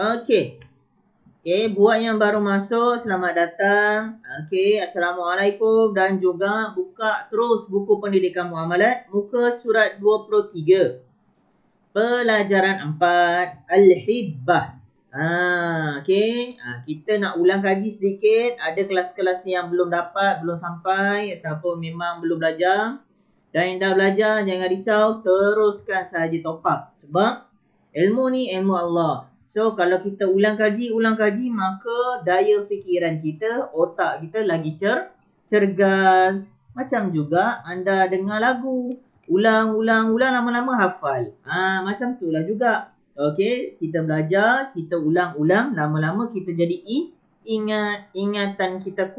Okey. Okey, buat yang baru masuk, selamat datang. Okey, Assalamualaikum dan juga buka terus buku pendidikan muamalat muka surat 23. Pelajaran 4, Al-Hibbah. Okey, kita nak ulang kaji sedikit. Ada kelas-kelas yang belum dapat, belum sampai ataupun memang belum belajar. Dan yang dah belajar, jangan risau, teruskan sahaja top up. Sebab ilmu ni ilmu Allah. So, kalau kita ulang kaji, maka daya fikiran kita, otak kita lagi cergas. Macam juga anda dengar lagu. Ulang, lama-lama hafal. Macam tu lah juga. Okey, kita belajar, kita ulang, lama-lama kita jadi ingatan kita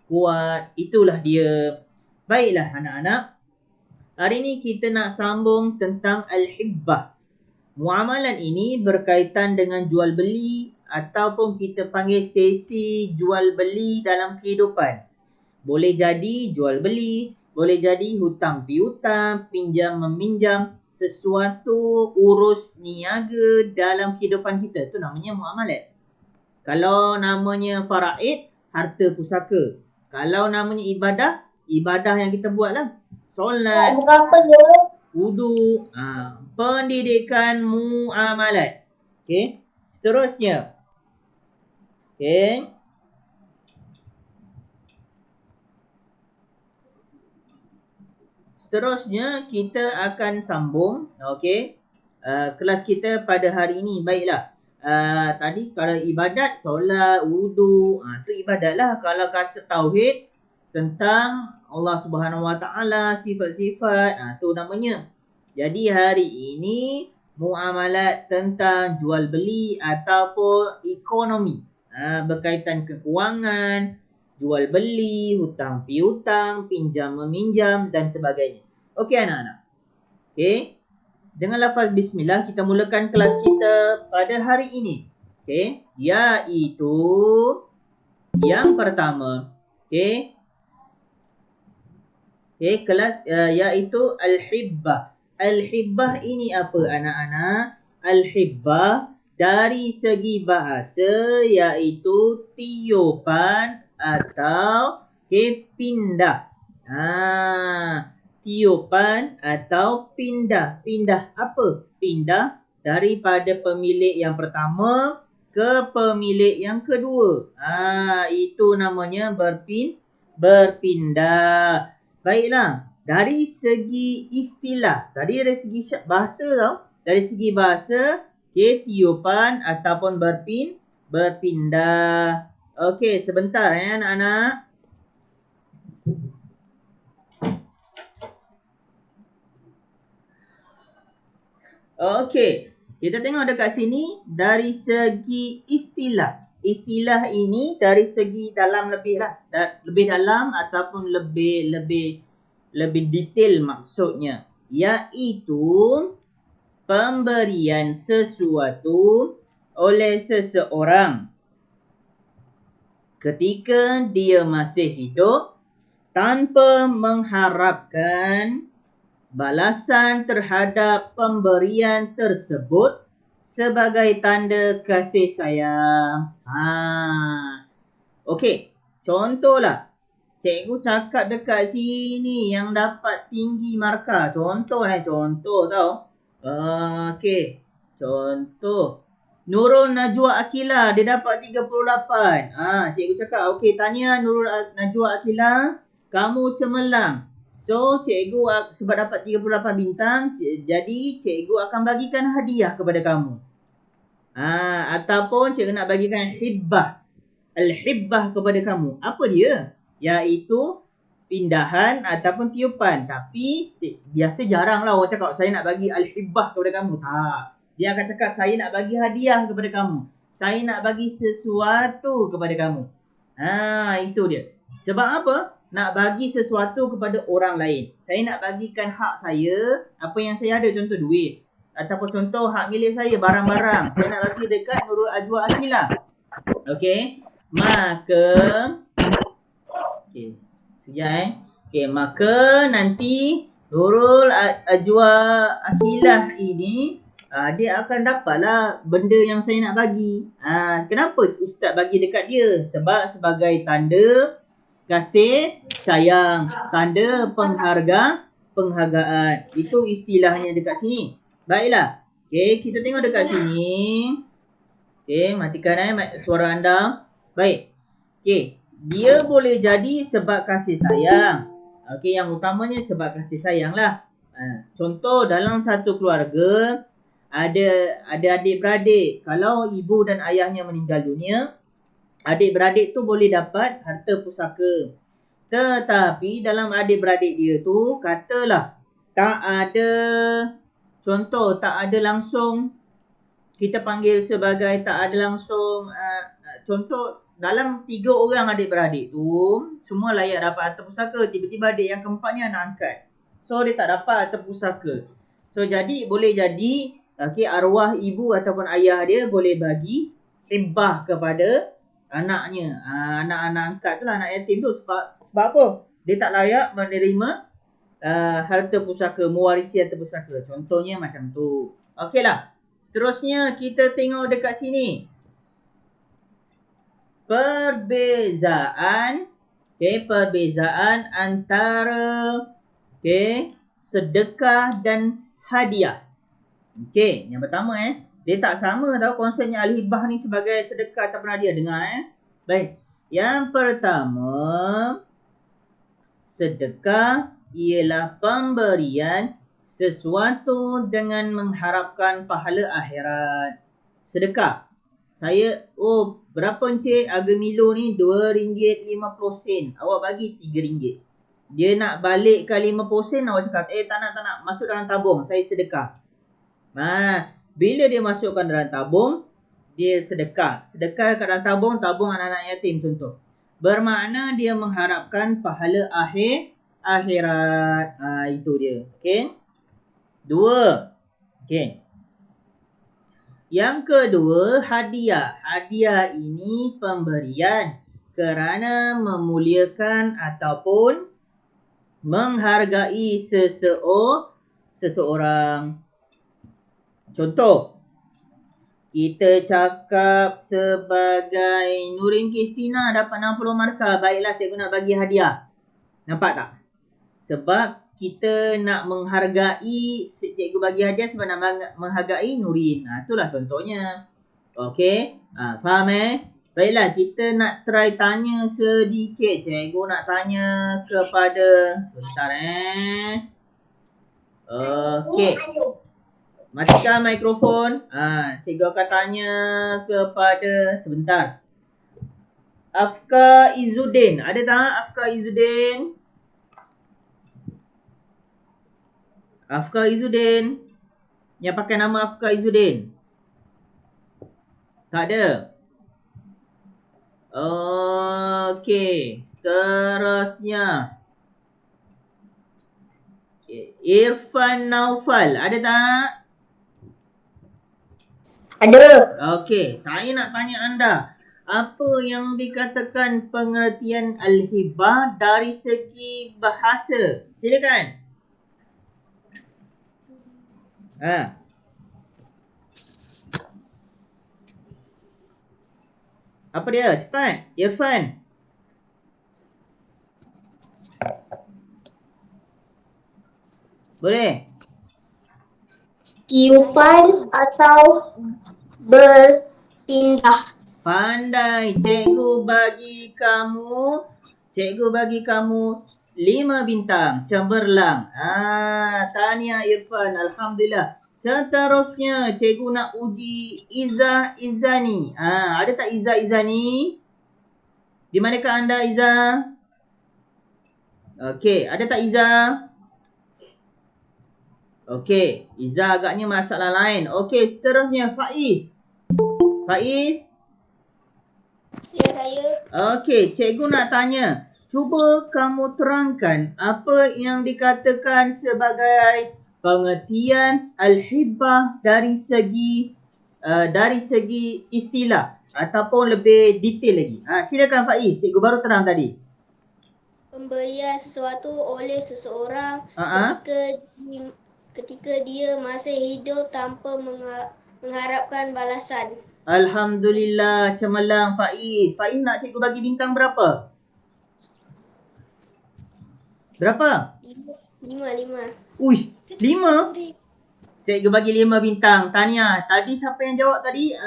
kuat. Itulah dia. Baiklah anak-anak. Hari ni kita nak sambung tentang Al-Hibbah. Muamalat ini berkaitan dengan jual beli ataupun kita panggil sesi jual beli dalam kehidupan. Boleh jadi jual beli, boleh jadi hutang piutang, pinjam meminjam, sesuatu urus niaga dalam kehidupan kita. Itu namanya muamalat. Kalau namanya faraid, harta pusaka. Kalau namanya ibadah yang kita buat lah. Solat, wudu, pendidikan muamalat. Okey, seterusnya. Okey. Seterusnya kita akan sambung, okey. Kelas kita pada hari ini. Baiklah. Tadi kalau ibadat, solat, wudu, tu ibadat lah. Kalau kata tauhid tentang Allah Subhanahu Wa Taala, sifat-sifat, tu namanya. Jadi hari ini muamalat tentang jual beli ataupun ekonomi, berkaitan kewangan, jual beli, hutang piutang, pinjam meminjam dan sebagainya. Okey anak-anak. Okey. Dengan lafaz bismillah kita mulakan kelas kita pada hari ini. Okey, iaitu yang pertama. Okey. Okey, kelas iaitu Al-Hibbah. Al-Hibbah ini apa anak-anak? Al-Hibbah dari segi bahasa iaitu tiupan atau pindah. Tiupan atau pindah. Pindah apa? Pindah daripada pemilik yang pertama ke pemilik yang kedua. Itu namanya berpindah. Baiklah, dari segi istilah, tadi dari segi bahasa tau. Dari segi bahasa, tiupan ataupun berpindah. Okey, sebentar anak-anak. Okey, kita tengok dekat sini dari segi istilah. Istilah ini dari segi dalam lebih dalam ataupun lebih detail maksudnya, iaitu pemberian sesuatu oleh seseorang ketika dia masih hidup tanpa mengharapkan balasan terhadap pemberian tersebut sebagai tanda kasih sayang. Okey, contohlah. Cikgu cakap dekat sini yang dapat tinggi markah. Contoh tau. Okey, contoh. Nurul Najwa Akila, dia dapat 38. Cikgu cakap, okey, tanya Nurul Najwa Akila, kamu cemerlang. So, cikgu sebab dapat 38 bintang, jadi cikgu akan bagikan hadiah kepada kamu. Ataupun cikgu nak bagikan hibbah. Al-hibbah kepada kamu. Apa dia? Iaitu pindahan ataupun tiupan. Tapi biasa jarang lah orang cakap saya nak bagi al-hibbah kepada kamu. Tak. Dia akan cakap saya nak bagi hadiah kepada kamu. Saya nak bagi sesuatu kepada kamu. Itu dia. Sebab apa? Nak bagi sesuatu kepada orang lain. Saya nak bagikan hak saya, apa yang saya ada, contoh duit. Ataupun contoh hak milik saya, barang-barang. Saya nak bagi dekat Nurul Ajwa Akila. Okey. Maka sekejap Okey, maka nanti Nurul Ajwa Akilah ini dia akan dapatlah benda yang saya nak bagi. Kenapa Ustaz bagi dekat dia? Sebab sebagai tanda kasih sayang, tanda penghargaan. Itu istilahnya dekat sini. Baiklah. Okey, kita tengok dekat sini. Okey, matikan suara anda. Baik. Okey, dia boleh jadi sebab kasih sayang. Okey, yang utamanya sebab kasih sayang lah. Contoh dalam satu keluarga ada adik-beradik. Kalau ibu dan ayahnya meninggal dunia, adik-beradik tu boleh dapat harta pusaka. Tetapi dalam adik-beradik dia tu, katalah tak ada, contoh tak ada langsung, kita panggil sebagai tak ada langsung, contoh dalam 3 orang adik-beradik tu, semua layak dapat harta pusaka. Tiba-tiba adik yang keempat ni anak angkat. So dia tak dapat harta pusaka. So jadi boleh jadi arwah ibu ataupun ayah dia boleh bagi hibah kepada anaknya. Anak-anak angkat tu lah, anak yatim tu. Sebab apa? Dia tak layak menerima harta pusaka, mewarisi harta pusaka. Contohnya macam tu. Okeylah. Seterusnya kita tengok dekat sini. Perbezaan antara sedekah dan hadiah. Yang pertama dia tak sama tau konsepnya al-hibah ni sebagai sedekah ataupun hadiah. Dengar Baik. Yang pertama, sedekah ialah pemberian sesuatu dengan mengharapkan pahala akhirat. Sedekah. Saya, berapa encik harga Milo ni? RM2.50. Awak bagi RM3. Dia nak balikkan 50 sen, awak cakap, tak nak. Masuk dalam tabung, saya sedekah. Bila dia masukkan dalam tabung, dia sedekah. Sedekah kat dalam tabung anak-anak yatim contoh. Bermakna dia mengharapkan pahala akhirat. Itu dia. Okey. 2. Okey. Yang kedua, hadiah. Hadiah ini pemberian kerana memuliakan ataupun menghargai seseorang. Contoh, kita cakap sebagai Nurin Kristina dapat 60 markah. Baiklah, cikgu nak bagi hadiah. Nampak tak? Sebab kita nak menghargai, cikgu bagi hadiah sebab nak menghargai Nurin. Itulah contohnya. Okey, faham Baiklah, kita nak try tanya sedikit. Cikgu nak tanya kepada, sebentar Okey, matikan mikrofon. Cikgu akan tanya kepada, sebentar, Afka Izzuddin. Ada tak Afka Izzuddin? Afka Izzuddin. Yang pakai nama Afka Izzuddin. Tak ada. Okey, seterusnya. Irfan Naufal. Ada tak? Ada. Okey, saya nak tanya anda. Apa yang dikatakan pengertian al-hibah dari segi bahasa? Silakan. Apa dia? Cepat, Irfan. Boleh? Tiupan atau berpindah. Pandai. Cikgu bagi kamu 5 bintang. Cemerlang. Tahniah Irfan. Alhamdulillah. Seterusnya, cikgu nak uji Izzah Izzani. Ada tak Izzah Izzani? Di manakah anda, Izzah? Okey, ada tak Izzah? Okey, Izzah agaknya masalah lain. Okey, seterusnya Faiz. Faiz? Ya, saya. Okey, cikgu nak tanya. Cuba kamu terangkan apa yang dikatakan sebagai pengertian al-hibah dari segi istilah ataupun lebih detail lagi. Silakan Faiz, cikgu baru terang tadi. Pemberian sesuatu oleh seseorang ketika dia masih hidup tanpa mengharapkan balasan. Alhamdulillah, cemerlang Faiz. Faiz nak cikgu bagi bintang berapa? Berapa? 5. Uish, 5? Cikgu bagi 5 bintang. Tania, tadi siapa yang jawab tadi?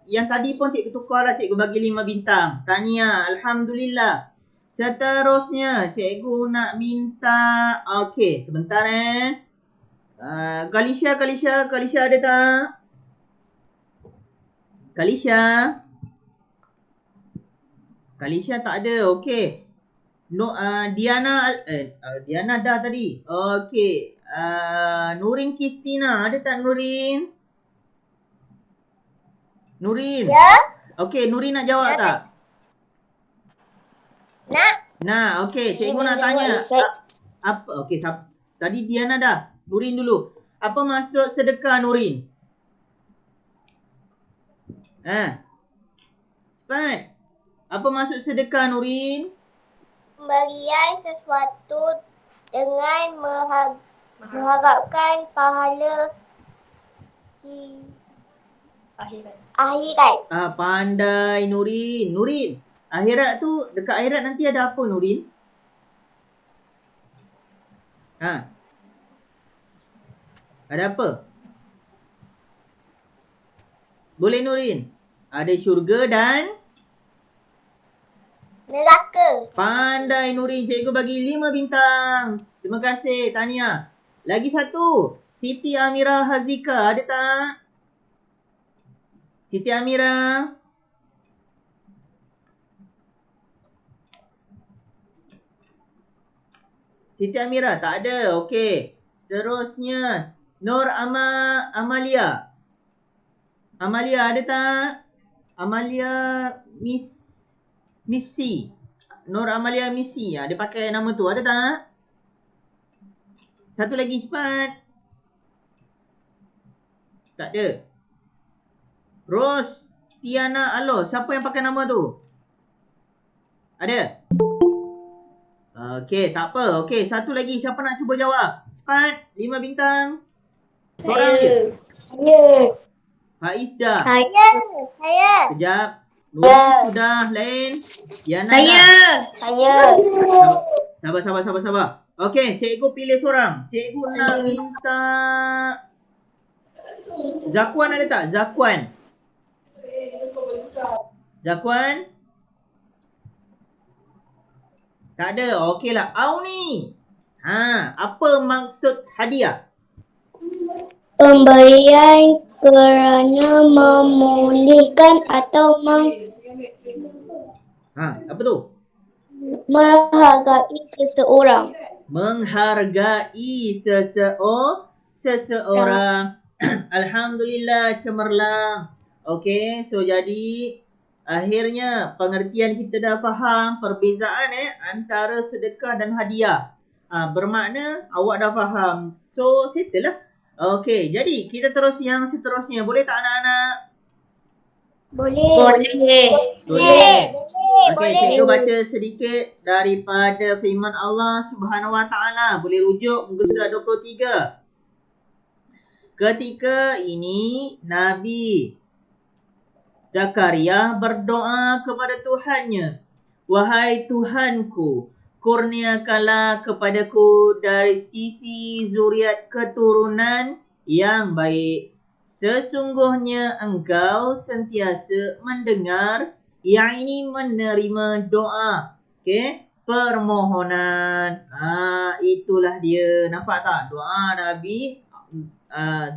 Yang tadi pun cikgu tukar lah, cikgu bagi 5 bintang. Tania, Alhamdulillah. Seterusnya, cikgu nak minta... Okey, sebentar Kalisha ada tak? Kalisha tak ada, okey. No, Diana dah tadi. Okey. Nurin Kristina, ada tak Nurin? Ya. Okey, Nurin nak jawab tak? Nak, okey. Cikgu nak tanya. Apa? Okey, tadi Diana dah. Nurin dulu. Apa maksud sedekah Nurin? Cepat. Apa maksud sedekah Nurin? Pemberian sesuatu dengan mengharapkan pahala akhirat. Pandai Nurin. Nurin, akhirat tu, dekat akhirat nanti ada apa Nurin? Ada apa? Boleh Nurin? Ada syurga dan neraka. Pandai Nurin, cikgu bagi 5 bintang. Terima kasih Tania. Lagi satu, Siti Amira Hazika, ada tak? Siti Amira. Siti Amira tak ada. Okey. Seterusnya, Nur Amalia. Amalia ada tak? Amalia Missy. Nur Amalia Missy. Dia pakai nama tu. Ada tak? Satu lagi cepat. Tak ada. Rose Tiana Alo. Siapa yang pakai nama tu? Ada? Okey, tak apa. Okey, satu lagi. Siapa nak cuba jawab? Cepat. 5 bintang. Seorang je. Saya. Faiz dah. Saya. Kejap. Nurin sudah. Lain. Diana Saya. dah. Sabar. Okey, cikgu pilih seorang. Cikgu nak minta... Zakwan ada tak? Zakwan? Tak ada. Okeylah. Auni. Apa maksud hadiah? Pemberian kerana memulihkan atau Apa tu? menghargai seseorang. Menghargai seseorang. Alhamdulillah, cemerlang. Okey, so jadi akhirnya pengertian kita dah faham perbezaan antara sedekah dan hadiah. Bermakna awak dah faham. So, settle lah. Okey, jadi kita terus yang seterusnya. Boleh tak anak-anak? Boleh. Okey, cikgu baca sedikit daripada firman Allah Subhanahu Wa Taala. Boleh rujuk muka surat 23. Ketika ini Nabi Zakaria berdoa kepada Tuhannya, "Wahai Tuhanku, kurniakanlah kepadaku dari sisi zuriat keturunan yang baik. Sesungguhnya Engkau sentiasa mendengar, yang ini menerima doa." Okey, permohonan. Itulah dia. Nampak tak? Doa Nabi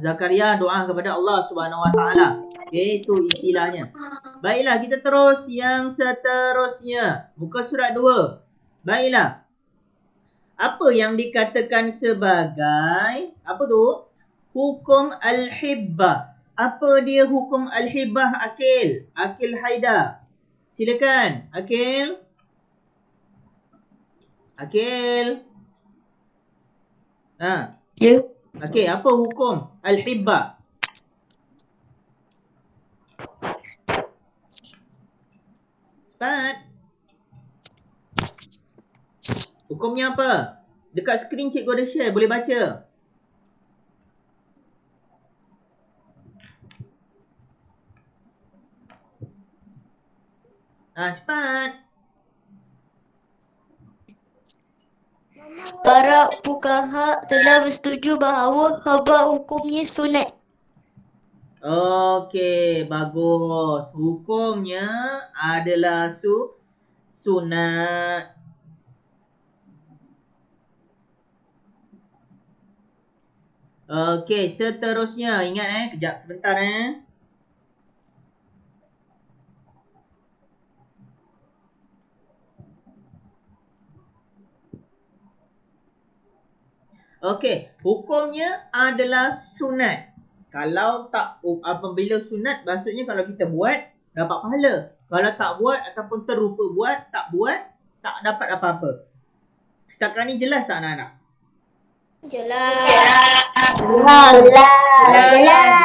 Zakaria doa kepada Allah Subhanahu Wa Taala. Okey, itu istilahnya. Baiklah, kita terus yang seterusnya. Muka surat 2. Baiklah. Apa yang dikatakan sebagai apa tu? Hukum al-hibbah. Apa dia hukum al-hibbah, Akil? Akil Haidar. Silakan, Akil. Ya. Okey, apa hukum al-hibbah? Cepat. Hukumnya apa? Dekat skrin cikgu ada share, boleh baca. Cepat. Para fuqaha telah bersetuju bahawa khabar hukumnya sunat. Okey, bagus. Hukumnya adalah sunat. Okey, seterusnya. Ingat kejap sebentar Okey, hukumnya adalah sunat. Kalau tak apabila sunat, maksudnya kalau kita buat dapat pahala. Kalau tak buat ataupun terlupa buat, tak dapat apa-apa. Setakat ni jelas tak anak-anak? Jelas.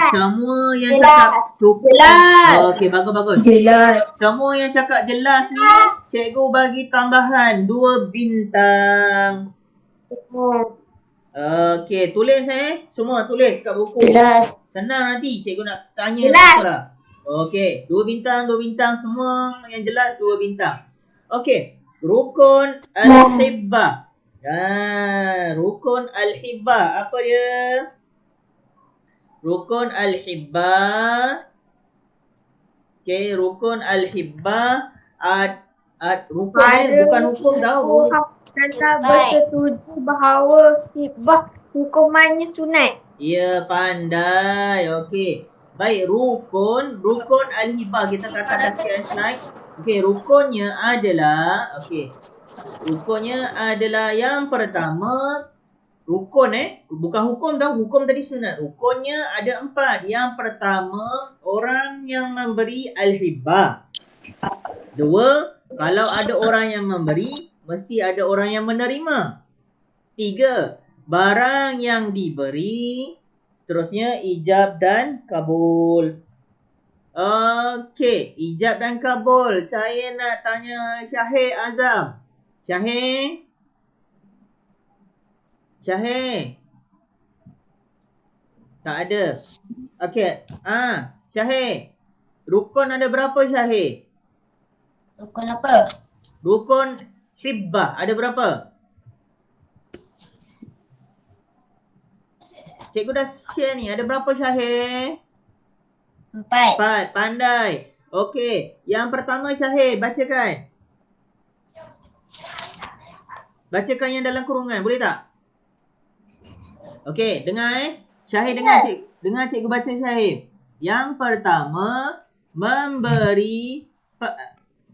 Semua yang cakap jelas. Okey, bagus. Jelas. Semua yang cakap jelas ni, cikgu bagi tambahan 2 bintang. Okey, tulis semua tulis kat buku. Jelas. Senang nanti cikgu nak tanya apa. Okey, 2 bintang semua yang jelas 2 bintang. Okey, rukun al-hibbah. Rukun al-hibbah apa dia? Rukun al-hibbah. Okey, rukun al-hibbah rukun bukan hukum tau. Telah bersetuju bahawa hibbah hukumannya sunat. Ya, pandai. Okey. Baik, rukun al-hibah kita kata dah sikit slide. Okey, rukunnya adalah yang pertama rukun bukan hukum tau. Hukum tadi sunat. Rukunnya ada 4. Yang pertama orang yang memberi al-hibah. 2, kalau ada orang yang memberi mesti ada orang yang menerima. 3, barang yang diberi. Seterusnya ijab dan kabul. Okey, ijab dan kabul. Saya nak tanya Syahir Azam. Syahir? Tak ada. Okey. Syahir. Rukun ada berapa Syahir? Rukun apa? Rukun hibbah ada berapa? Cikgu dah share ni. Ada berapa Syahir? 4. Pandai. Okey. Yang pertama Syahir, bacakan. Bacakan yang dalam kurungan. Boleh tak? Okey. Dengar Syahir dengar cikgu baca Syahir. Yang pertama,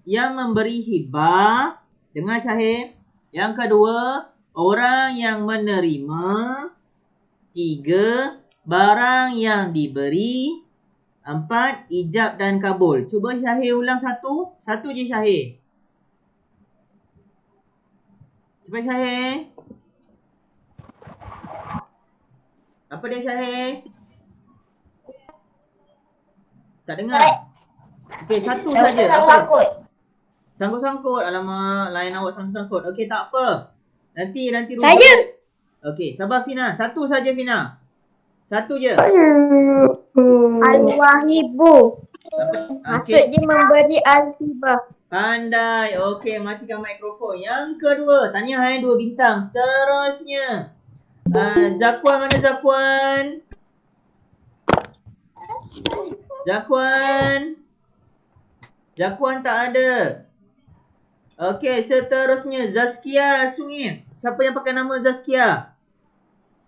yang memberi hibah. Dengar Syahir. Yang kedua, orang yang menerima. 3, barang yang diberi. 4, ijab dan kabul. Cuba Syahir ulang satu je Syahir. Cepat Syahir. Apa dia Syahir? Tak dengar. Okey, satu saja. Apa? Sangkut-sangkut. Alamak, lain awak sangkut-sangkut. Okey, tak apa. Nanti Saya. Okey, sabar Fina. Satu saja Fina. Satu je. Al-wahibu. Maksud dia memberi al-hibah. Pandai. Okey, matikan mikrofon. Yang kedua, tahniah 2 bintang. Seterusnya. Zakwan mana Zakwan? Zakwan tak ada. Okey, seterusnya Zaskia Sungin. Siapa yang pakai nama Zaskia?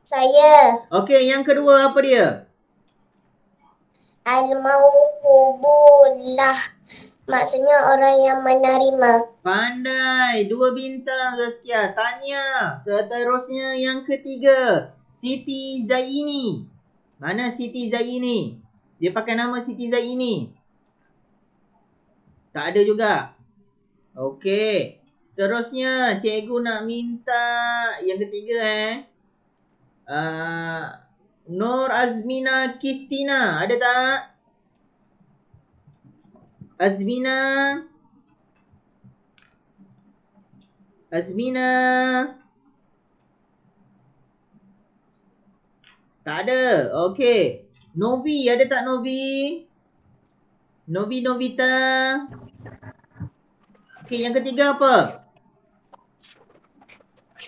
Saya. Okey, yang kedua apa dia? Al-mauhubullah. Maksudnya orang yang menerima. Pandai. 2 bintang Zaskia. Tahniah. Seterusnya yang ketiga. Siti Zaini. Mana Siti Zaini? Dia pakai nama Siti Zaini. Tak ada juga. Okey. Seterusnya cikgu nak minta yang ketiga Nur Azmina Kistina. Ada tak? Azmina. Tak ada. Okey. Novi, ada tak Novi? Novita. Okey, yang ketiga apa?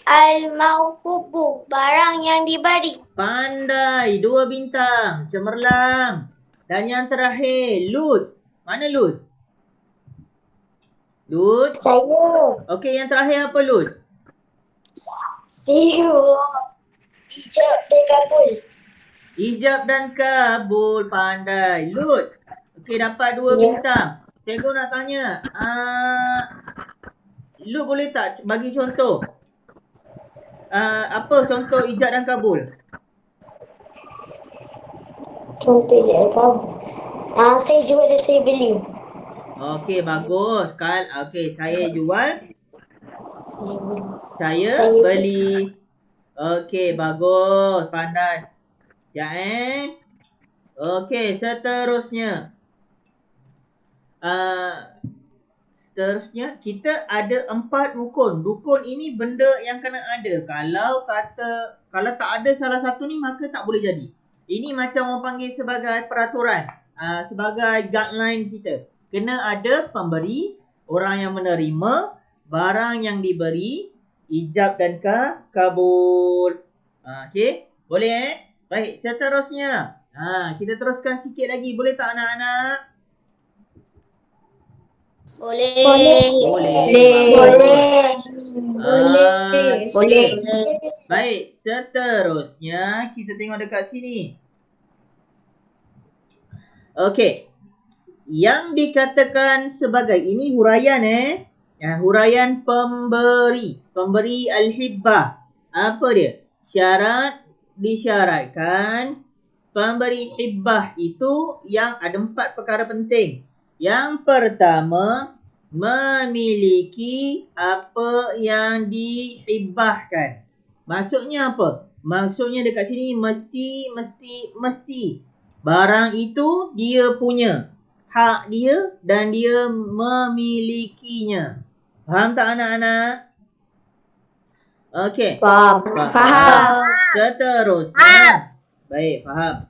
Al-mawhubu, barang yang diberi. Pandai, 2 bintang. Cemerlang. Dan yang terakhir, Lutz. Mana Lutz? Lutz. Saya. Okey, yang terakhir apa Lutz? Sihu. Ijab dan kabul. Ijab dan kabul, pandai. Lutz. Okey, dapat 2 Ya. bintang. Cikgu nak tanya, Lutz boleh tak bagi contoh? Apa contoh ijab dan kabul? Contoh ijab dan kabul. Saya jual dan saya beli. Okey, bagus. Okey, saya jual, Saya beli. saya Saya beli. Okey, bagus. Pandai. Sekejap Okey, seterusnya. Seterusnya, kita ada 4 rukun. Rukun ini benda yang kena ada. Kalau tak ada salah satu ni, maka tak boleh jadi. Ini macam orang panggil sebagai peraturan. Sebagai guideline kita. Kena ada pemberi, orang yang menerima, barang yang diberi, ijab dan kabul. Okey, boleh Baik, seterusnya. Kita teruskan sikit lagi. Boleh tak anak-anak? Boleh. Boleh. Baik, seterusnya kita tengok dekat sini. Okey. Yang dikatakan sebagai ini huraian huraian pemberi. Pemberi al-hibbah. Apa dia? Syarat disyaratkan pemberi hibbah itu yang ada 4 perkara penting. Yang pertama, memiliki apa yang dihibahkan. Maksudnya apa? Maksudnya dekat sini mesti. Barang itu dia punya. Hak dia dan dia memilikinya. Faham tak anak-anak? Okey. Faham. Seterusnya. Baik, faham.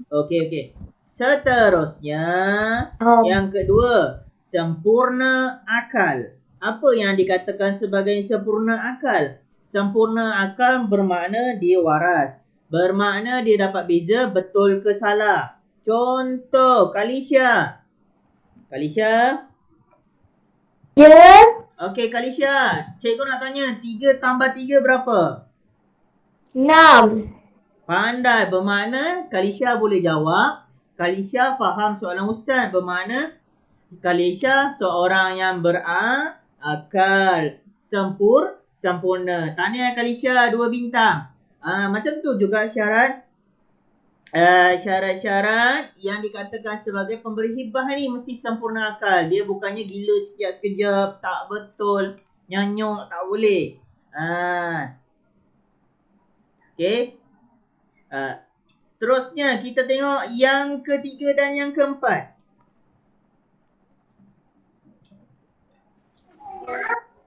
Okey. Seterusnya, yang kedua, sempurna akal. Apa yang dikatakan sebagai sempurna akal? Sempurna akal bermakna dia waras. Bermakna dia dapat beza betul ke salah. Contoh, Kalisha. Ya. Okey, Kalisha. Cikgu nak tanya, 3 tambah 3 berapa? 6. Pandai, bermakna Kalisha boleh jawab. Kalisha faham soalan ustaz. Bermakna Kalisha seorang yang berakal. Sempurna. Tahniah Kalisha, 2 bintang. Macam tu juga syarat syarat-syarat yang dikatakan sebagai pemberi hibah ni mesti sempurna akal. Dia bukannya gila sekejap-sekejap, tak betul, nyanyuk, tak boleh. Okey. Seterusnya kita tengok yang ketiga dan yang keempat.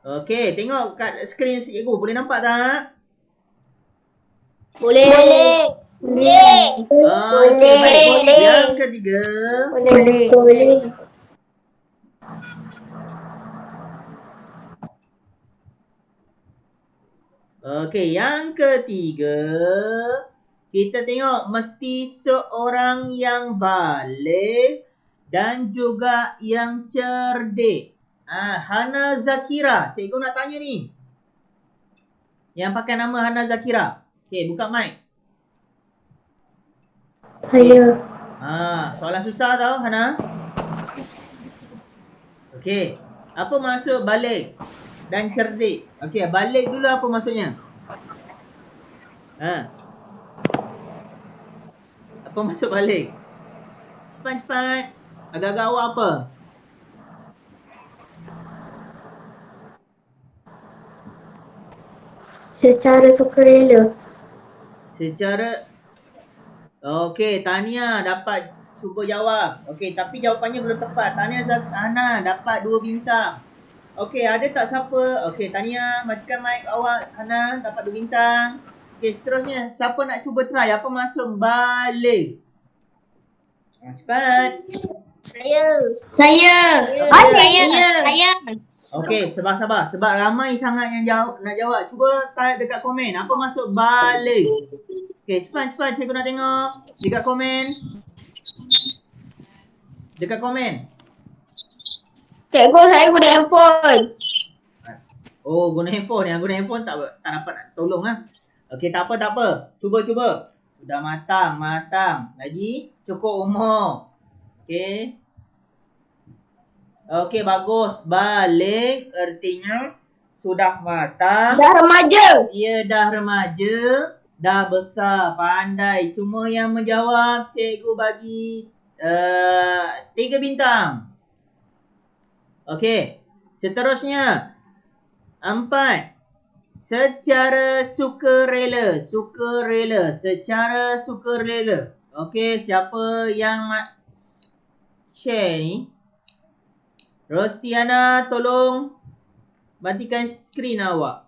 Okey, tengok kat skrin cikgu, boleh nampak tak? Boleh. Okey, baik. Yang ketiga. Boleh. Okey, yang ketiga. Kita tengok mesti seorang yang balik dan juga yang cerdik. Hana Zakira. Cikgu nak tanya ni. Yang pakai nama Hana Zakira. Okey, buka mic. Ya. Soalan susah tau, Hana. Okey. Apa maksud balik dan cerdik? Okey, balik dulu apa maksudnya? Apa maksud balik? Cepat. Agak-agak awak apa? Secara sukarela. Okey, Tania dapat cuba jawab. Okey, tapi jawapannya belum tepat. Tania Hana dapat 2 bintang. Okey, ada tak siapa? Okey, Tania, matikan mic awak. Hana dapat 2 bintang. Okey, seterusnya. Siapa nak cuba try? Apa maksud balik? Cepat. Saya. Saya. Okey, sabar. Sebab ramai sangat yang nak jawab. Cuba type dekat komen. Apa maksud balik? Okey, cepat. Cikgu nak tengok. Dekat komen. Cikgu, saya guna handphone. Oh, guna handphone. Yang guna handphone tak dapat nak tolong lah. Okey, tak apa. Cuba. Sudah matang. Lagi cukup umur. Okey. Okey, bagus. Balik artinya sudah matang. Dah remaja. Ia dah remaja, dah besar, pandai. Semua yang menjawab, cikgu bagi 3 bintang. Okey, seterusnya 4. Secara sukarela. Okey, siapa yang share ni? Rostiana, tolong matikan skrin awak.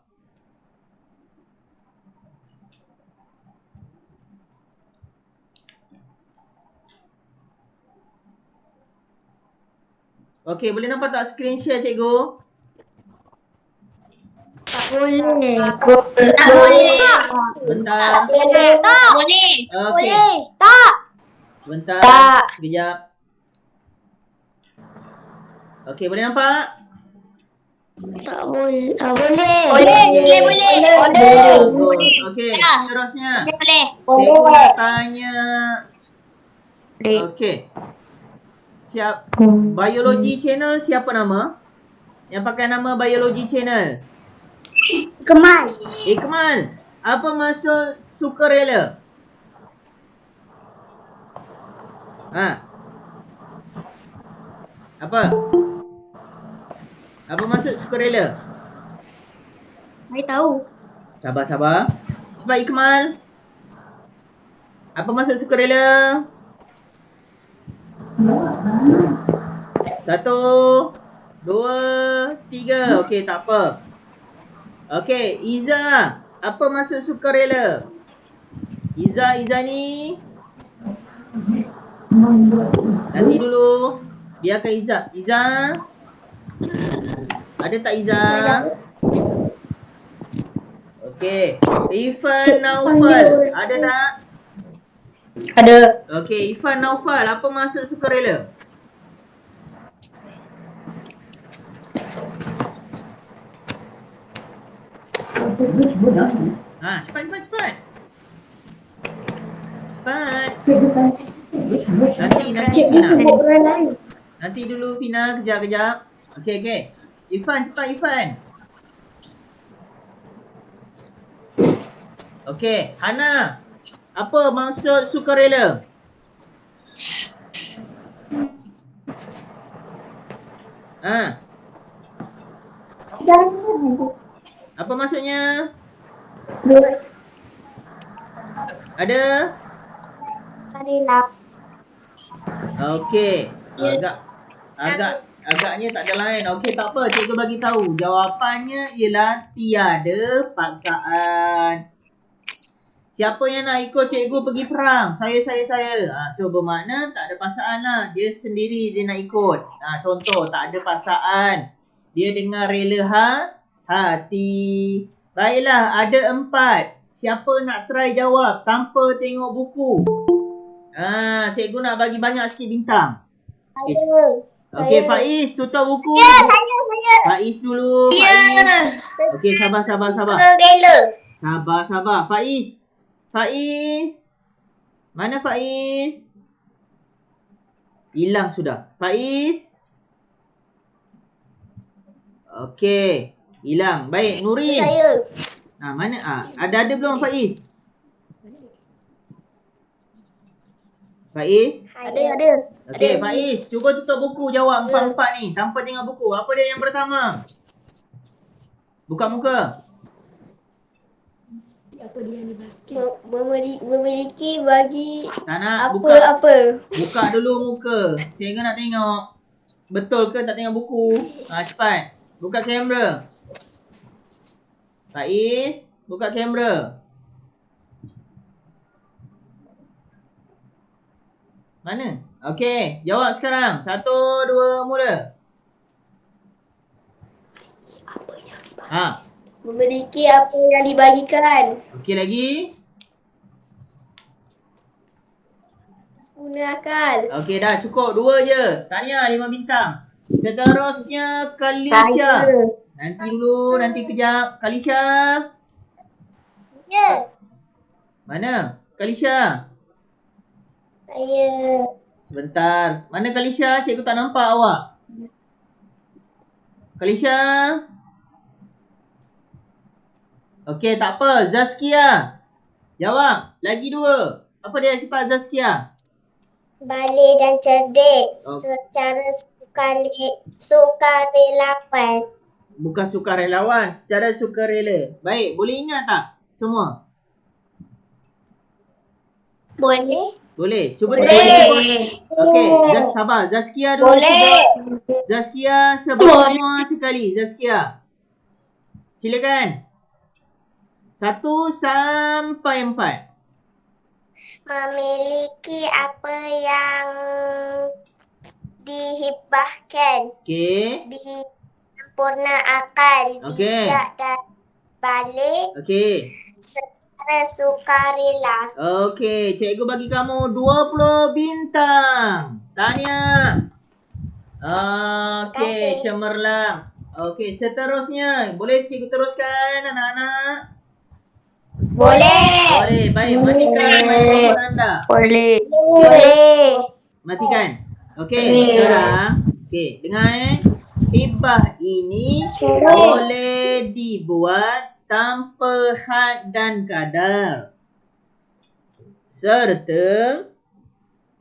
Okey, boleh nampak tak skrin share cikgu? Tak boleh. Sebentar. Tak boleh. Okey. Tak. Sebentar. Tak. Sekejap. Okey, boleh nampak? Tak boleh. Boleh. Bagus. Okey, seterusnya. Boleh. Cikgu nak tanya. Boleh. Okey. Biology channel siapa nama? Yang pakai nama Biology channel? Ikmal. Apa maksud sukarela? Apa maksud sukarela? Saya tahu. Sabar. Cepat Ikmal. Apa maksud sukarela? 1, 2, 3. Okey, tak apa. Okey, Iza. Apa maksud sukarela? Iza ni. Nanti dulu. Biarkan Iza. Ada tak Iza? Okey. Ifan Naufal. Ada tak? Ada. Okey, Ifan Naufal. Apa maksud sukarela? Cepat. Nanti Fina. Nanti dulu Fina, kejap. Okey. Ifan, cepat Ifan. Okey, Hana. Apa maksud sukarela? Apa maksudnya? Ada? Okey. Agaknya tak ada lain. Okey, tak apa. Cikgu bagi tahu. Jawapannya ialah tiada paksaan. Siapa yang nak ikut cikgu pergi perang? Saya. So bermakna tak ada paksaan lah. Dia sendiri dia nak ikut. Contoh, tak ada paksaan. Dia dengan rela hati. Baiklah, ada 4. Siapa nak try jawab tanpa tengok buku? Cikgu nak bagi banyak sikit bintang. Okey, Faiz, tutup buku. Saya. Faiz dulu. Faiz. Okey, sabar. Sabar. Faiz. Mana Faiz? Hilang sudah. Faiz. Okey, hilang. Baik, Nurin. Saya. Mana? Ada belum Faiz? Faiz? Ada. Okey, Faiz, cuba tutup buku jawab 4 ni tanpa tengok buku. Apa dia yang pertama? Buka muka. Memiliki bagi Tak nak buka. apa? Buka dulu muka. Cikgu nak tengok. Betul ke tak tengok buku? Cepat. Buka kamera. Faiz, buka kamera. Mana? Okey, jawab sekarang. 1, 2, mula. Ha, Memiliki apa yang dibagikan. okey lagi. Guna akal. Okey dah cukup 2 je. Tahniah 5 bintang. Seterusnya Kalisha. Nanti dulu, nanti kejap. Kalisha. Ya. Mana? Kalisha. Saya. Sebentar. Mana Kalisha? Cikgu tak nampak awak. Kalisha. Okey, tak apa. Zaskia. Jawab. Lagi 2. Apa dia? Cepat Zaskia. Balik dan cerdik Oh. secara sukarelawan. Bukan sukarelawan. Secara sukarela. Baik. Boleh ingat tak? Semua. Boleh? Boleh. Cuba Boleh. sebut. Okey. Sabar. Zaskia dulu. Boleh. Zaskia sebut semua sekali. Zaskia. Silakan. 1 sampai 4. Memiliki apa yang dihibahkan. Okey. Sempurna akal, Okey. bijak dan balik Okey. secara sukarela. Okey. Cikgu bagi kamu 20 bintang. Tahniah. Okey. Terima kasih. Cemerlang. Okey. Seterusnya. Boleh cikgu teruskan anak-anak? Boleh. Boleh. Baik. Matikan mikrofon anda. Boleh. Matikan. Okey, Boleh. sekarang dengar hibah ini boleh dibuat tanpa had dan kadar. Serta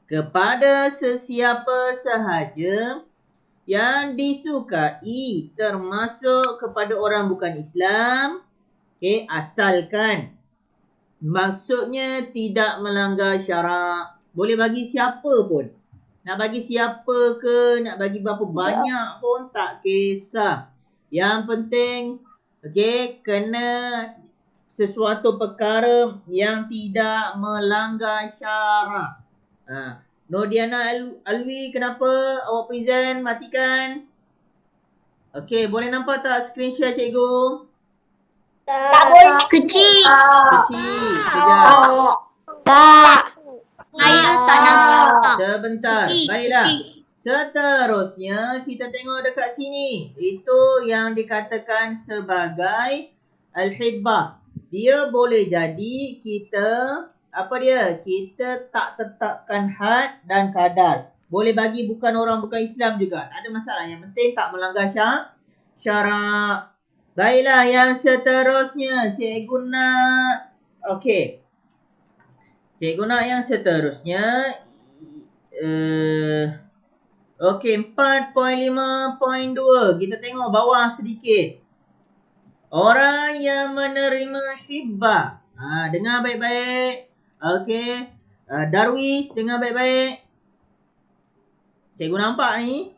kepada sesiapa sahaja yang disukai termasuk kepada orang bukan Islam. Okey, asalkan maksudnya tidak melanggar syarak. Boleh bagi siapa pun. Nak bagi siapa ke, nak bagi berapa banyak pun tak kisah. Yang penting, okey, kena sesuatu perkara yang tidak melanggar syarak. Nordiana Alwi, kenapa awak present? Matikan. Okey, boleh nampak tak screenshot cikgu? Tak boleh. Kecil. Kecil. Sekejap. Tak. Saya tak nampak. Sebentar. Baiklah. Seterusnya kita tengok dekat sini. Itu yang dikatakan sebagai al-hibbah. Dia boleh jadi kita kita tak tetapkan had dan kadar. Boleh bagi bukan orang bukan Islam juga. Tak ada masalah. Yang penting tak melanggar syarak. Baiklah, yang seterusnya cikgu nak. Okey. Cikgu nak yang seterusnya. Okey, 4.5.2. Kita tengok bawah sedikit. Orang yang menerima hibbah. Dengar baik-baik. Okey. Darwish, dengar baik-baik. Cikgu nampak ni.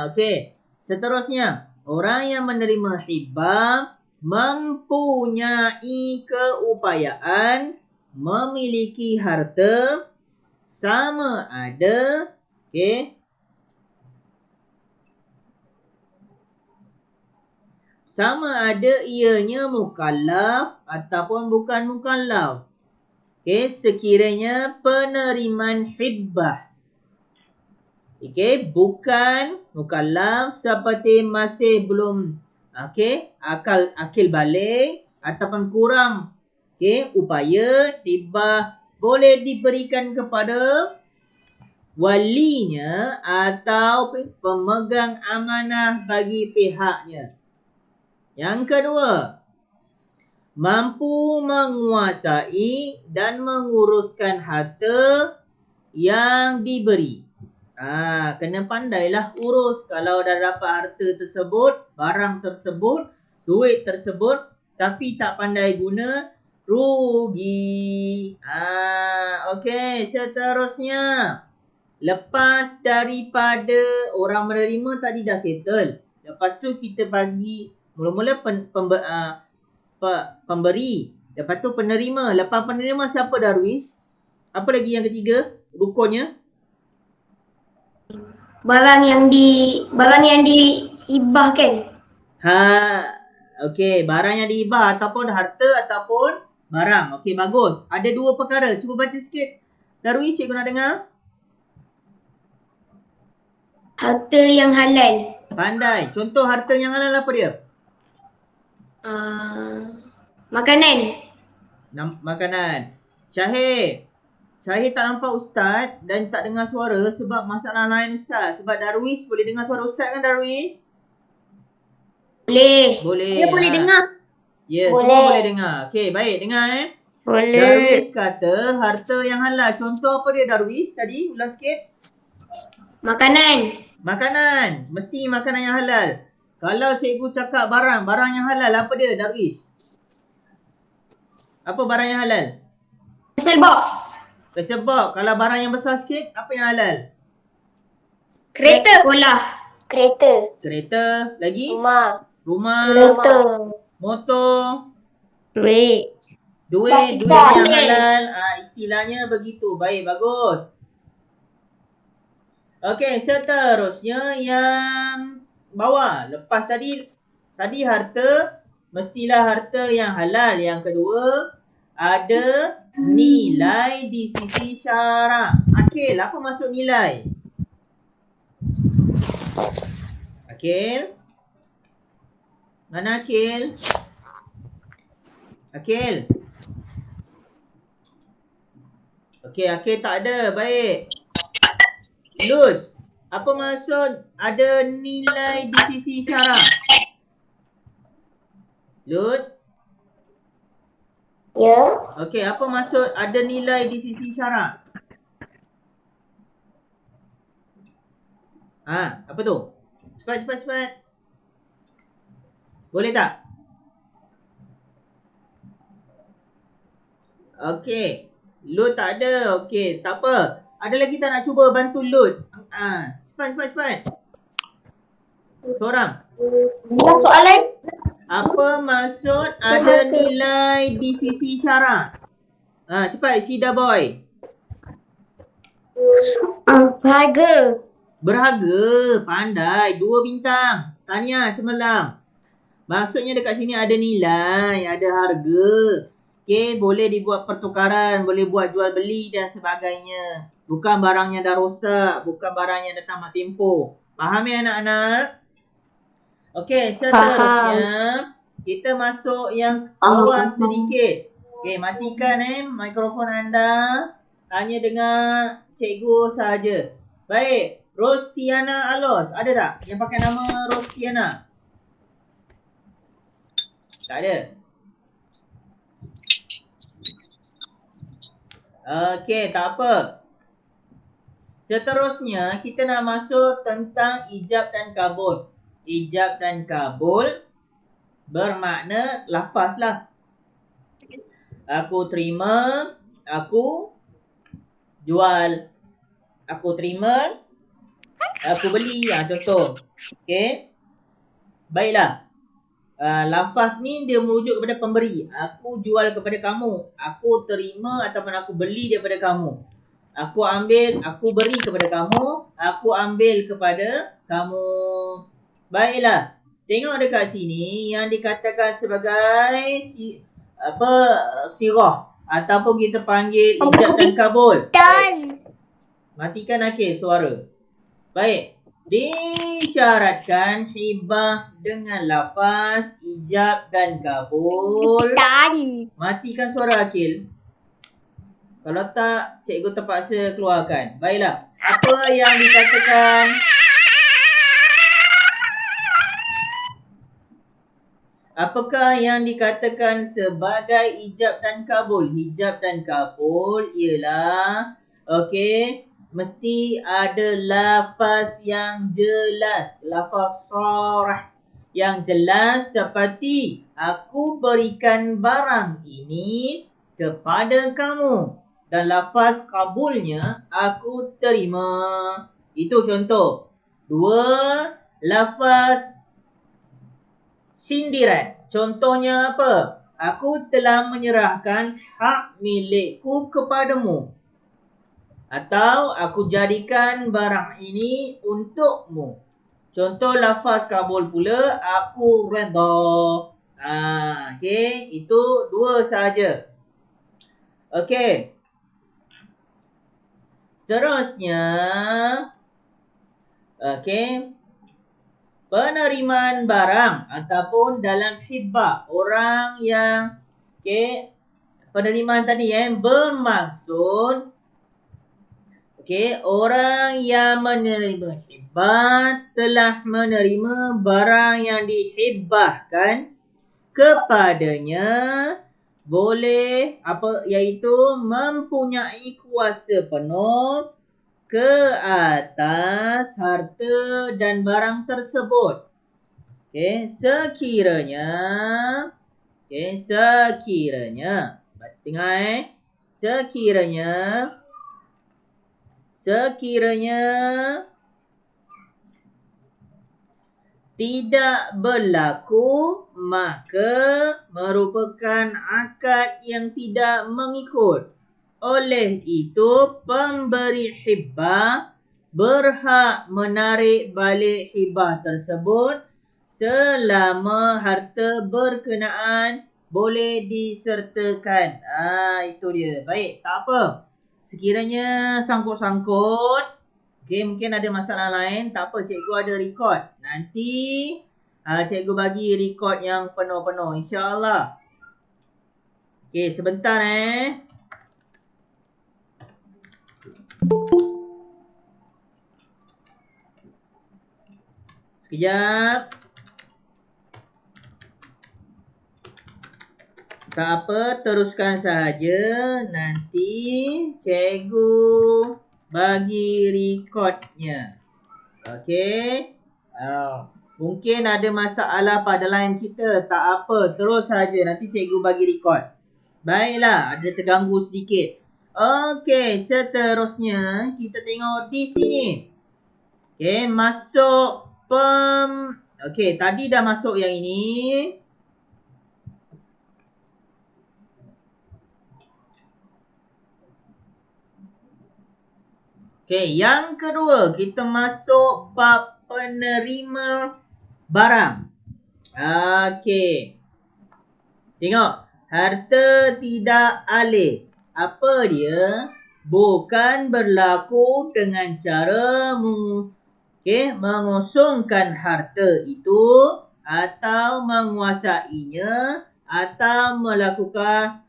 Okey. Seterusnya. Orang yang menerima hibbah mempunyai keupayaan memiliki harta sama ada sama ada ianya mukallaf ataupun bukan mukallaf. Sekiranya penerimaan hibbah bukan mukallaf seperti masih belum akil balik ataupun kurang upaya, hibbah boleh diberikan kepada walinya atau pemegang amanah bagi pihaknya. Yang kedua, mampu menguasai dan menguruskan harta yang diberi. Kena pandailah urus. Kalau dah dapat harta tersebut, barang tersebut, duit tersebut, tapi tak pandai guna, rugi. Okey, seterusnya. Lepas daripada orang menerima tadi dah settle. Lepas tu kita bagi mula-mula pemberi. Lepas tu penerima. Lepas penerima siapa Darwish? Apa lagi yang ketiga? Rukunnya? Barang yang dihibahkan. Okey, barang yang dihibah ataupun harta ataupun barang. Okey, bagus. Ada dua perkara. Cuba baca sikit. Darwi, cikgu nak dengar. Harta yang halal. Pandai. Contoh harta yang halal apa dia? Makanan. Makanan. Syahir. Syahir tak nampak Ustaz dan tak dengar suara sebab masalah lain Ustaz. Sebab Darwish boleh dengar suara Ustaz kan Darwish? Boleh. Boleh. Dia boleh dengar. Ya, Boleh. semua boleh dengar. Okey, baik. Dengar Boleh. Darwish kata harta yang halal. Contoh apa dia Darwish tadi? Ulang sikit. Makanan. Makanan. Mesti makanan yang halal. Kalau cikgu cakap barang yang halal apa dia Darwish? Apa barang yang halal? Parcel box. Sebab kalau barang yang besar sikit, apa yang halal? Kereta. Sekolah. Kereta. Lagi? Rumah. Rumah. Motor. Duit. Duit yang halal. Istilahnya begitu. Baik, bagus. Okey, seterusnya yang bawah. Lepas tadi harta, mestilah harta yang halal. Yang kedua, ada nilai di sisi syarak. Akil, apa maksud nilai? Akil? Mana Akil? Akil? Okey, Akil tak ada. Baik. Lutz, apa maksud ada nilai di sisi syarak? Lutz? Ya. Okey, apa maksud ada nilai di sisi syarak? Apa tu? Cepat. Boleh tak? Okey. Load tak ada. Okey, tak apa. Ada lagi tak nak cuba bantu load? Cepat. Seorang. Soalan. Apa maksud ada nilai di sisi syarak? Cepat Shida boy. Berharga. Berharga. Pandai. 2 bintang. Tahniah cemerlang. Maksudnya dekat sini ada nilai, ada harga. Okey, boleh dibuat pertukaran, boleh buat jual beli dan sebagainya. Bukan barangnya dah rosak, bukan barangnya dah tamat tempoh. Faham ya anak-anak? Okey, seterusnya kita masuk yang bawah sedikit. Okey, matikan mikrofon anda. Hanya dengar cikgu sahaja. Baik, Rostiana Alos. Ada tak yang pakai nama Rostiana? Tak ada. Okey, tak apa. Seterusnya, kita nak masuk tentang ijab dan kabul. Ijab dan kabul bermakna lafaz lah. Aku terima, aku jual. Aku terima, aku beli. Contoh. Okey. Baiklah. Lafaz ni dia merujuk kepada pemberi. Aku jual kepada kamu. Aku terima ataupun aku beli daripada kamu. Aku ambil, aku beri kepada kamu. Aku ambil kepada kamu. Baiklah. Tengok dekat sini yang dikatakan sebagai sirah ataupun kita panggil ijab dan kabul. Matikan akhir suara. Baik. Disyaratkan hibah dengan lafaz ijab dan kabul. Matikan suara Akil. Kalau tak, cikgu terpaksa keluarkan. Baiklah. Apa yang dikatakan? Apakah yang dikatakan sebagai ijab dan kabul? Hijab dan kabul ialah mesti ada lafaz yang jelas. Lafaz sarah yang jelas seperti aku berikan barang ini kepada kamu. Dan lafaz kabulnya aku terima. Itu contoh. 2. Lafaz sindiran. Contohnya apa? Aku telah menyerahkan hak milikku kepadamu. Atau aku jadikan barang ini untukmu. Contoh lafaz kabul pula, aku redha. Okey, itu dua sahaja. Okey. Seterusnya, okey, penerimaan barang ataupun dalam hibah, orang yang penerimaan tadi bermaksud orang yang menerima hibah telah menerima barang yang dihibahkan kepadanya, boleh iaitu mempunyai kuasa penuh ke atas harta dan barang tersebut. Sekiranya dengar sekiranya tidak berlaku, maka merupakan akad yang tidak mengikut. Oleh itu, pemberi hibah berhak menarik balik hibah tersebut selama harta berkenaan boleh disertakan. Itu dia. Baik, tak apa. Sekiranya sangkut-sangkut, mungkin ada masalah lain, tak apa, cikgu ada record. Nanti cikgu bagi record yang penuh-penuh, insya-Allah. Sebentar sekejap. Tak apa, teruskan sahaja. Nanti cikgu bagi recordnya. Okey. Mungkin ada masalah pada line kita. Tak apa, terus saja. Nanti cikgu bagi record. Baiklah, ada terganggu sedikit. Okey, seterusnya kita tengok di sini. Masuk tadi dah masuk yang ini. Yang kedua, kita masuk bab penerima barang. Tengok, harta tidak alih. Apa dia? Bukan berlaku dengan cara mengosongkan harta itu atau menguasainya atau melakukan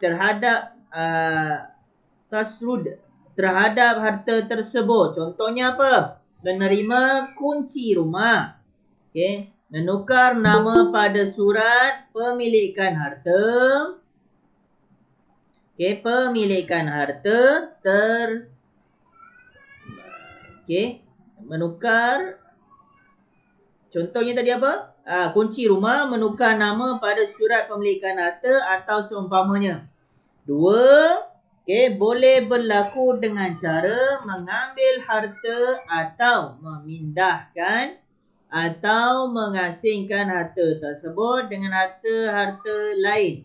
terhadap tasrud terhadap harta tersebut. Contohnya apa? Menerima kunci rumah. Menukar nama pada surat pemilikan harta. Pemilikan harta menukar. Contohnya tadi apa? Kunci rumah, menukar nama pada surat pemilikan harta atau seumpamanya. 2. Boleh berlaku dengan cara mengambil harta atau memindahkan atau mengasingkan harta tersebut dengan harta-harta lain.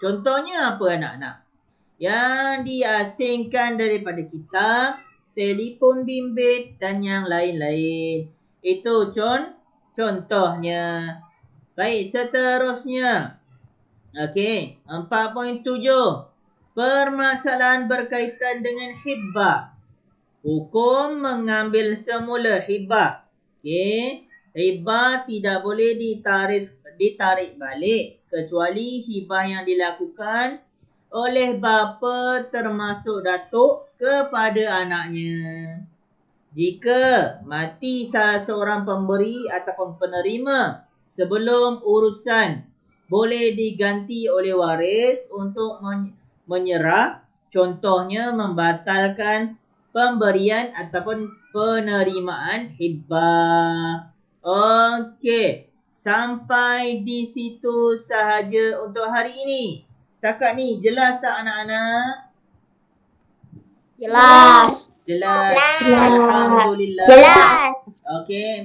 Contohnya apa anak-anak? Yang diasingkan daripada kitab, telefon bimbit dan yang lain-lain. Itu contohnya. Baik, seterusnya. 4.7. Permasalahan berkaitan dengan hibah. Hukum mengambil semula hibah. Hibah tidak boleh ditarik balik kecuali hibah yang dilakukan oleh bapa termasuk datuk kepada anaknya. Jika mati salah seorang pemberi ataupun penerima sebelum urusan, boleh diganti oleh waris untuk menyerah, contohnya membatalkan pemberian ataupun penerimaan hibah. Sampai di situ sahaja untuk hari ini. Setakat ni jelas tak anak-anak? Jelas. Alhamdulillah. Jelas.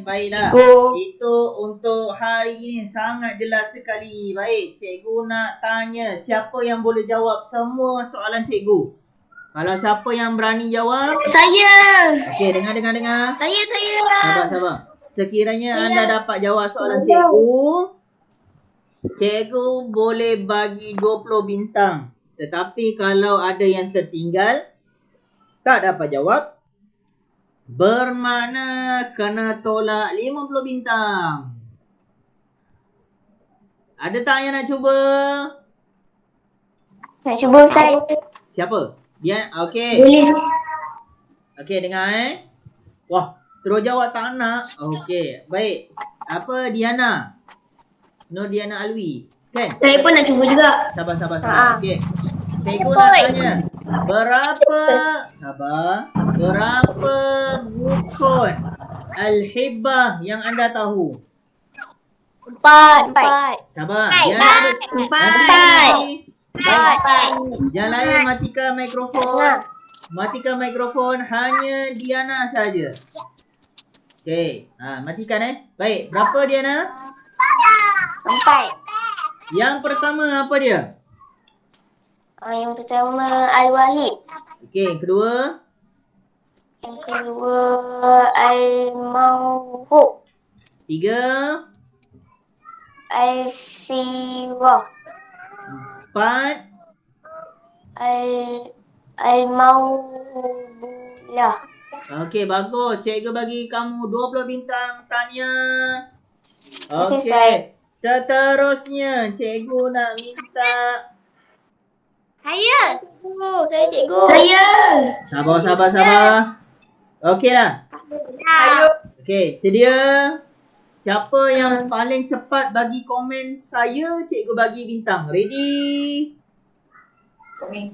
Baiklah. Itu untuk hari ini sangat jelas sekali. Baik, cikgu nak tanya siapa yang boleh jawab semua soalan cikgu. Kalau siapa yang berani jawab? Saya. Okey, dengar. Saya. Sabar. Sekiranya Saya. anda dapat jawab soalan cikgu boleh bagi 20 bintang. Tetapi kalau ada yang tertinggal, tak dapat jawab, bermakna kena tolak 50 bintang. Ada tak yang nak cuba? Nak cuba Ustaz? Siapa? Dia? Okey. Boleh. Okey, dengar Wah, terus jawab tak nak. Okey, baik. Apa Diana? Nur Diana Alwi. Kan? Saya pun nak cuba juga. Sabar. Ha. Okey. Cikgu nak tanya. Berapa rukun Al-Hibbah yang anda tahu? 4. Sabar. Empat. Diana ada 4. Baik. Yang lain matikan mikrofon. Hanya Diana saja. Okey. Matikan Baik. Berapa Diana? 4. Yang pertama apa dia? Yang pertama Al-Wahid. Okey, kedua. Yang kedua Al-Mawhub. Tiga. Al-Sirah. Empat. Al-Mawhubulah. Okey, bagus. Cikgu bagi kamu 20 bintang. Tahniah. Terima kasih, Okey. Seterusnya, cikgu nak minta. Saya. Saya cikgu. Saya. Sabar. Okeylah. Okey, sedia? Siapa yang paling cepat bagi komen saya, cikgu bagi bintang. Ready?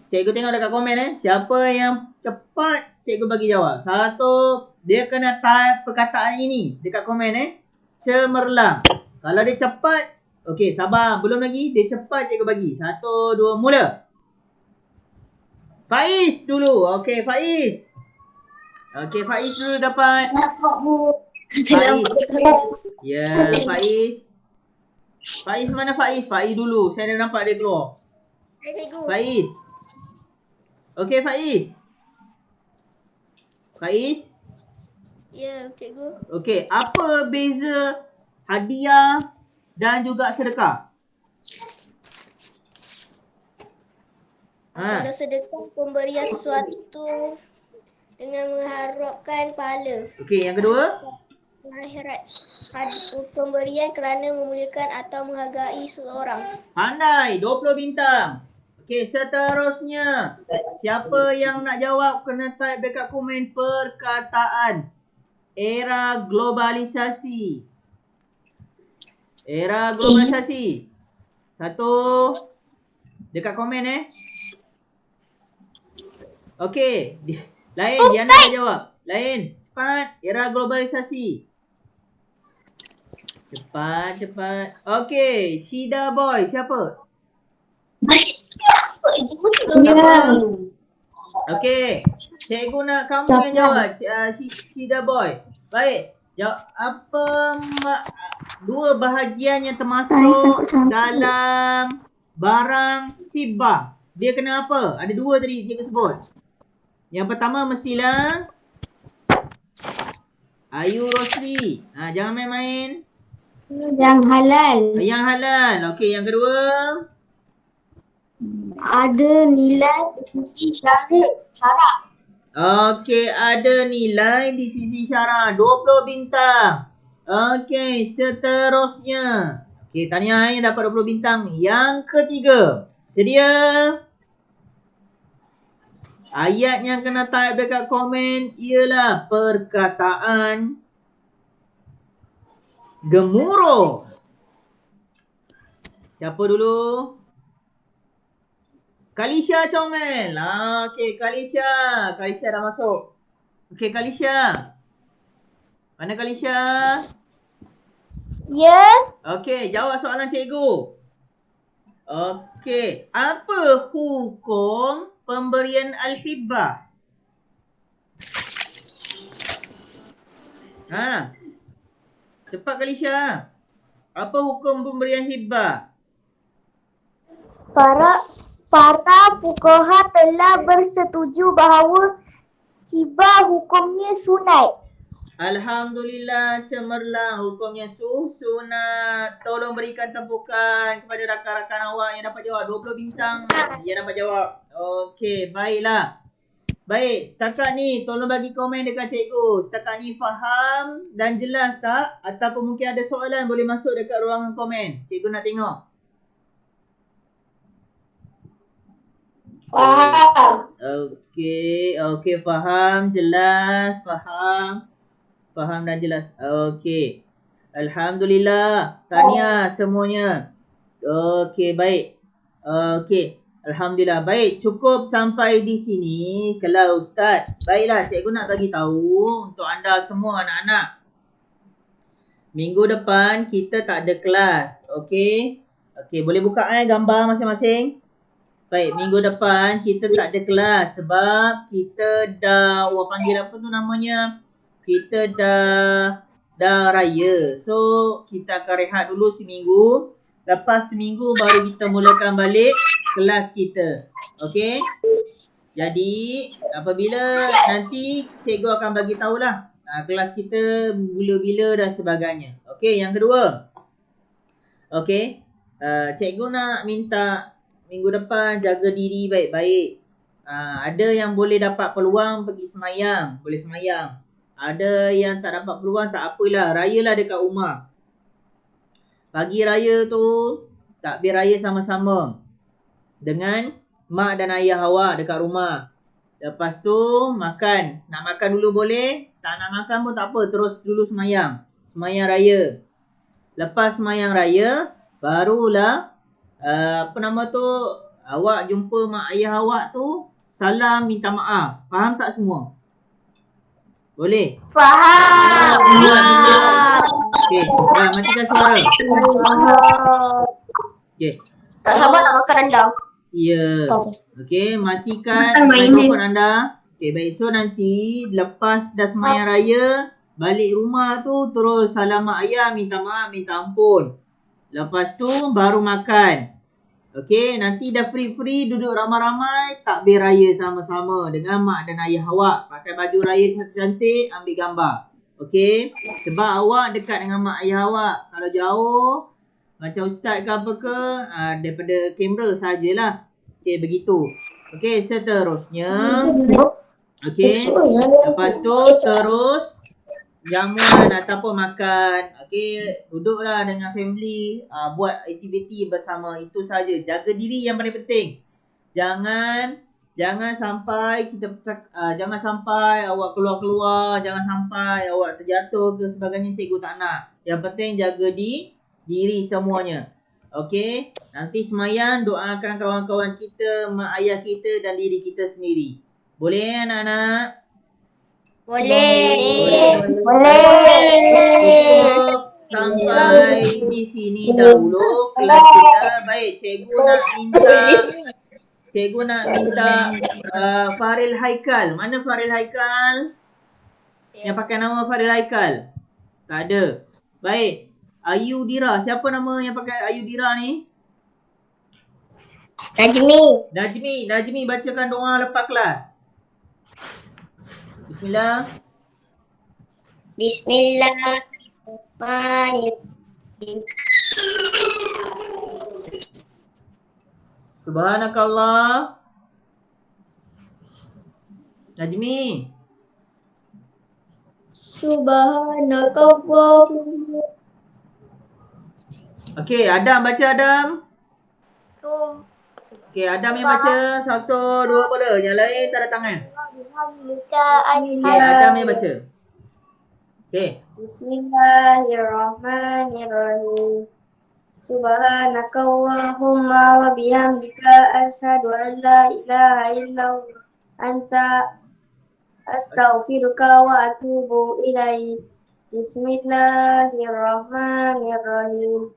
Cikgu tengok dekat komen Siapa yang cepat, cikgu bagi jawab. Satu, dia kena type perkataan ini dekat komen cemerlang. Kalau dia cepat, okey sabar, belum lagi. Dia cepat, cikgu bagi. 1, 2, mula. Faiz dulu. Okey, Faiz. Faiz dulu dapat. Faiz. Ya, Faiz. Faiz mana Faiz? Faiz dulu. Saya dah nampak dia keluar. Faiz. Okey, Faiz. Faiz? Ya, cikgu. Okey, apa beza hadiah dan juga sedekah? Kalau sedekah pemberian sesuatu dengan mengharapkan pahala. Okey, yang kedua? Akhirat. Pemberian kerana memuliakan atau menghargai seseorang. Pandai, 20 bintang. Okey, seterusnya. Siapa yang nak jawab kena type dekat komen perkataan. Era globalisasi. Satu. Dekat komen Okey. Lain, Diana nak jawab. Lain. Cepat. Era globalisasi. Cepat. Okey. Shida Boy. Siapa? Okey. Cikgu nak kamu yang jawab. Shida Boy. Baik. Apa dua bahagian yang termasuk dalam barang hibah? Dia kena apa? Ada dua tadi cikgu sebut. Yang pertama mestilah Ayu Rosli. Jangan main-main. Yang halal. Yang halal. Okey, yang kedua. Ada nilai di sisi syarak. Okey, ada nilai di sisi syarak. 20 bintang. Okey, seterusnya. Okey, tahniah dapat 20 bintang. Yang ketiga. Sedia? Ayat yang kena type dekat komen ialah perkataan gemuruh. Siapa dulu? Kalisha Comel. Okey, Kalisha. Kalisha dah masuk. Okey, Kalisha. Mana Kalisha? Ya. Okey, jawab soalan cikgu. Okey, apa hukum pemberian al-hibah? Cepat Kalisha. Apa hukum pemberian hibah? Para Para fuqaha telah bersetuju bahawa hibah hukumnya sunat. Alhamdulillah, cemerlang. Hukumnya sunat. Tolong berikan tempukan kepada rakan-rakan awak yang dapat jawab. 20 bintang yang dapat jawab. Okey, baiklah. Baik, setakat ni tolong bagi komen dekat cikgu. Setakat ni faham dan jelas tak? Ataupun mungkin ada soalan boleh masuk dekat ruangan komen. Cikgu nak tengok. Faham. Okey, faham, jelas, faham. Faham dan jelas. Okey. Alhamdulillah. Tahniah semuanya. Okey, baik. Okey. Alhamdulillah. Baik, cukup sampai di sini kelas Ustaz. Baiklah, cikgu nak bagi tahu untuk anda semua anak-anak. Minggu depan kita tak ada kelas. Okey. Okey, boleh buka gambar masing-masing? Baik, minggu depan kita tak ada kelas sebab kita dah, orang panggil apa tu namanya? Kita dah raya. So, kita akan rehat dulu seminggu. Lepas seminggu baru kita mulakan balik kelas kita. Okey? Jadi, apabila nanti cikgu akan bagi tahulah kelas kita mula bila dan sebagainya. Okey, yang kedua. Okey. Cikgu nak minta minggu depan jaga diri baik-baik. Ada yang boleh dapat peluang pergi semayang, boleh semayang. Ada yang tak dapat peluang, tak apalah, rayalah dekat rumah. Pagi raya tu takbir raya sama-sama dengan mak dan ayah awak dekat rumah. Lepas tu makan. Nak makan dulu boleh, tak nak makan pun tak apa, terus dulu semayang. Semayang raya. Lepas semayang raya, barulah awak jumpa mak ayah awak tu, salam minta maaf. Faham tak semua? Boleh? Faham. Okey, dah matikan suara. Okey. Tak sabar nak makan rendang. Ya. Okey, matikan mikrofon anda. Okey, baik. So nanti lepas dah semayang raya, balik rumah tu terus salam mak ayah, minta maaf, minta ampun. Lepas tu baru makan. Okey, nanti dah free-free duduk ramai-ramai takbir raya sama-sama dengan mak dan ayah awak. Pakai baju raya cantik-cantik, ambil gambar. Okey, sebab awak dekat dengan mak ayah awak. Kalau jauh, macam ustaz ke apa ke, daripada kamera sajalah. Okey, begitu. Okey, seterusnya. Okey, lepas tu terus jamuan ataupun makan. Okey, duduklah dengan family, buat aktiviti bersama. Itu saja. Jaga diri yang paling penting. Jangan sampai jangan sampai awak keluar-keluar, jangan sampai awak terjatuh ke sebagainya, cikgu tak nak. Yang penting jaga diri semuanya. Okey, nanti semayang doakan kawan-kawan kita, mak ayah kita dan diri kita sendiri. Boleh anak-anak? Boleh. Cukup sampai di sini dahulu kelas kita. Baik, cikgu nak minta Faril Haikal. Mana Faril Haikal? Yang pakai nama Faril Haikal? Tak ada. Baik, Ayu Dira. Siapa nama yang pakai Ayu Dira ni? Najmi, bacakan doa lepas kelas. Bismillah. Bismillahirrahmanirrahim. Subhanakallah. Najmi. Subhanakallah. Okey, Adam baca Adam. Okey, Adam yang baca. 1, 2 bola. Yang lain tanda tangan. Okey, Adam yang baca. Okey. Bismillahirrahmanirrahim. Subhanakallahumma wa bihamdika asyhadu an la ilaha illa anta astaghfiruka wa atubu ilaik. Bismillahirrahmanirrahim.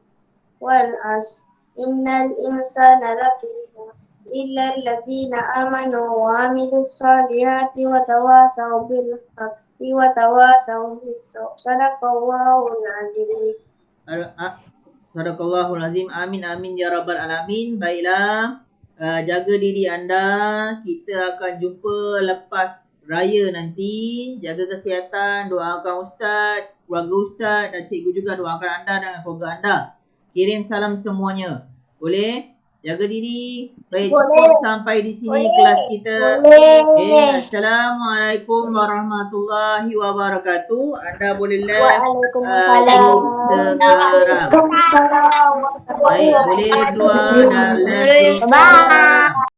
Wal asr innal insana lafi khusr illa allazina amanu wa amilus solihati wa tawasaw bil haqqi wa tawasaw bis sabr. Sadaqallahul azim. Sadaqallahul azim. Amin ya rabbal alamin. Baiklah. jaga diri anda. Kita akan jumpa lepas raya nanti. Jaga kesihatan, doakan ustaz, keluarga ustaz dan cikgu juga doakan anda dan keluarga anda. Kirim salam semuanya. Boleh? Jaga diri. Baik, cukup sampai di sini kelas kita. Assalamualaikum warahmatullahi wabarakatuh. Anda boleh live sekarang. Baik, boleh keluar dan live sekarang.